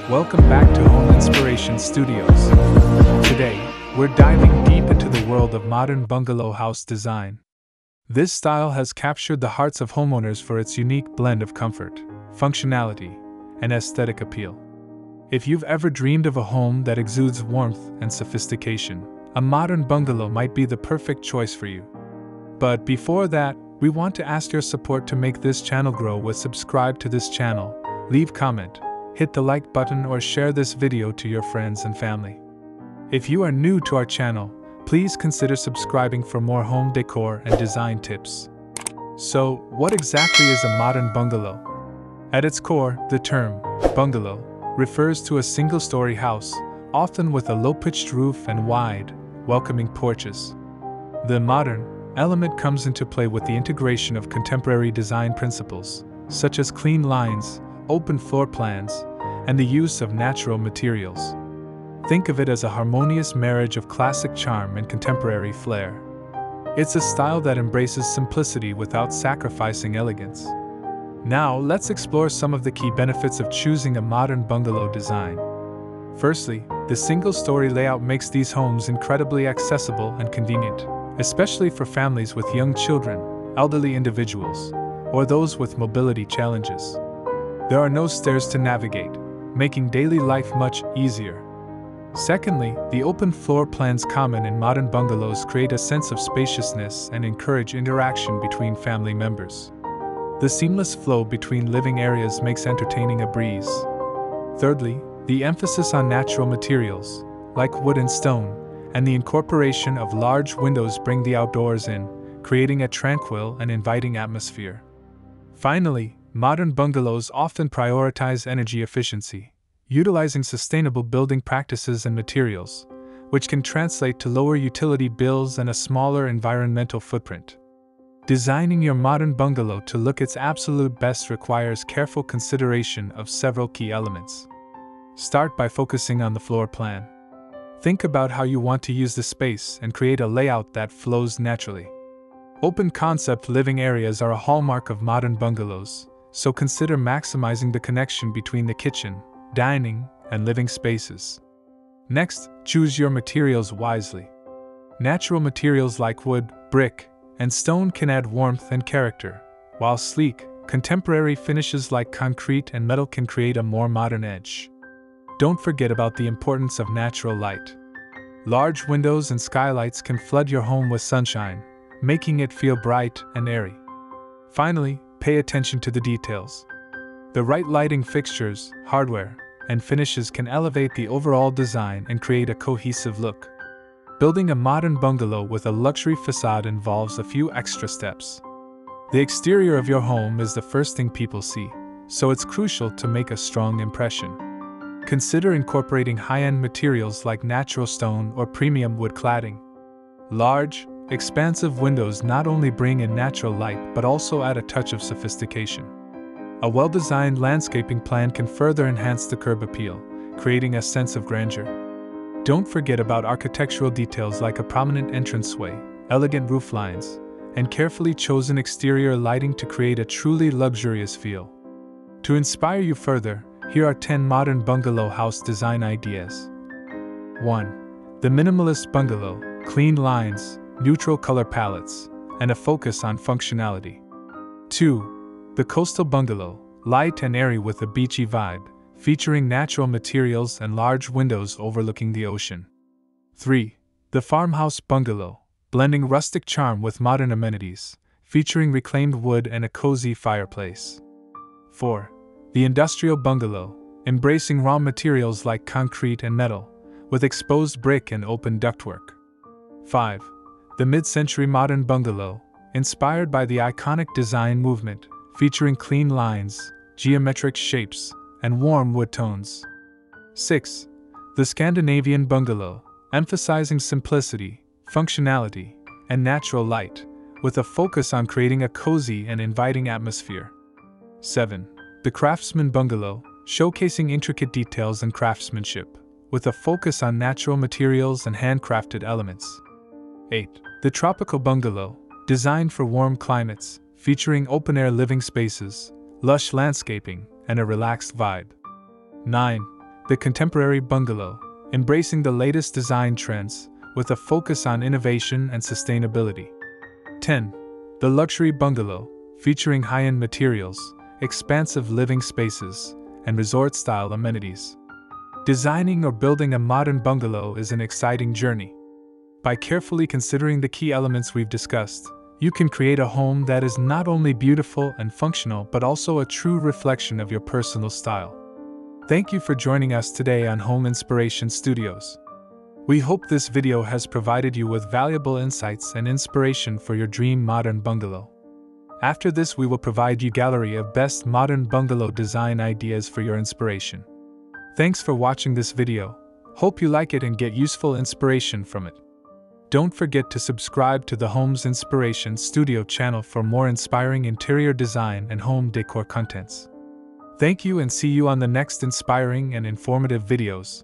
Welcome back to Home Inspiration Studios. Today, we're diving deep into the world of modern bungalow house design. This style has captured the hearts of homeowners for its unique blend of comfort, functionality, and aesthetic appeal. If you've ever dreamed of a home that exudes warmth and sophistication, a modern bungalow might be the perfect choice for you. But before that, we want to ask your support to make this channel grow. Subscribe to this channel, leave comment, hit the like button, or share this video to your friends and family. If you are new to our channel, please consider subscribing for more home decor and design tips. So, what exactly is a modern bungalow? At its core, the term bungalow refers to a single-story house, often with a low-pitched roof and wide, welcoming porches. The modern element comes into play with the integration of contemporary design principles, such as clean lines, open floor plans, and the use of natural materials. Think of it as a harmonious marriage of classic charm and contemporary flair. It's a style that embraces simplicity without sacrificing elegance. Now, let's explore some of the key benefits of choosing a modern bungalow design. Firstly, the single-story layout makes these homes incredibly accessible and convenient, especially for families with young children, elderly individuals, or those with mobility challenges. There are no stairs to navigate, making daily life much easier. Secondly, the open floor plans common in modern bungalows create a sense of spaciousness and encourage interaction between family members. The seamless flow between living areas makes entertaining a breeze. Thirdly, the emphasis on natural materials, like wood and stone, and the incorporation of large windows bring the outdoors in, creating a tranquil and inviting atmosphere. Finally, modern bungalows often prioritize energy efficiency, utilizing sustainable building practices and materials, which can translate to lower utility bills and a smaller environmental footprint. Designing your modern bungalow to look its absolute best requires careful consideration of several key elements. Start by focusing on the floor plan. Think about how you want to use the space and create a layout that flows naturally. Open concept living areas are a hallmark of modern bungalows, so consider maximizing the connection between the kitchen, dining, and living spaces. Next, choose your materials wisely. Natural materials like wood, brick, and stone can add warmth and character, while sleek, contemporary finishes like concrete and metal can create a more modern edge. Don't forget about the importance of natural light. Large windows and skylights can flood your home with sunshine, making it feel bright and airy. Finally, pay attention to the details. The right lighting fixtures, hardware, and finishes can elevate the overall design and create a cohesive look. Building a modern bungalow with a luxury facade involves a few extra steps. The exterior of your home is the first thing people see, so it's crucial to make a strong impression. Consider incorporating high-end materials like natural stone or premium wood cladding. Large, expansive windows not only bring in natural light but also add a touch of sophistication. A well-designed landscaping plan can further enhance the curb appeal, creating a sense of grandeur. Don't forget about architectural details like a prominent entranceway, elegant roof lines, and carefully chosen exterior lighting to create a truly luxurious feel. To inspire you further, here are 10 modern bungalow house design ideas. 1. The minimalist bungalow, clean lines, neutral color palettes, and a focus on functionality. 2. The coastal bungalow, light and airy with a beachy vibe, featuring natural materials and large windows overlooking the ocean. 3. The farmhouse bungalow, blending rustic charm with modern amenities, featuring reclaimed wood and a cozy fireplace. 4. The industrial bungalow, embracing raw materials like concrete and metal, with exposed brick and open ductwork. 5. The mid-century modern bungalow, inspired by the iconic design movement, featuring clean lines, geometric shapes, and warm wood tones. 6. The Scandinavian bungalow, emphasizing simplicity, functionality, and natural light, with a focus on creating a cozy and inviting atmosphere. 7. The craftsman bungalow, showcasing intricate details and craftsmanship, with a focus on natural materials and handcrafted elements. 8. The tropical bungalow, designed for warm climates, featuring open-air living spaces, lush landscaping, and a relaxed vibe. 9. The contemporary bungalow, embracing the latest design trends with a focus on innovation and sustainability. 10. The luxury bungalow, featuring high-end materials, expansive living spaces, and resort-style amenities. Designing or building a modern bungalow is an exciting journey. By carefully considering the key elements we've discussed, you can create a home that is not only beautiful and functional but also a true reflection of your personal style. Thank you for joining us today on Home Inspiration Studios. We hope this video has provided you with valuable insights and inspiration for your dream modern bungalow. After this, we will provide you a gallery of best modern bungalow design ideas for your inspiration. Thanks for watching this video. Hope you like it and get useful inspiration from it. Don't forget to subscribe to the Home's Inspiration Studio channel for more inspiring interior design and home decor contents. Thank you and see you on the next inspiring and informative videos.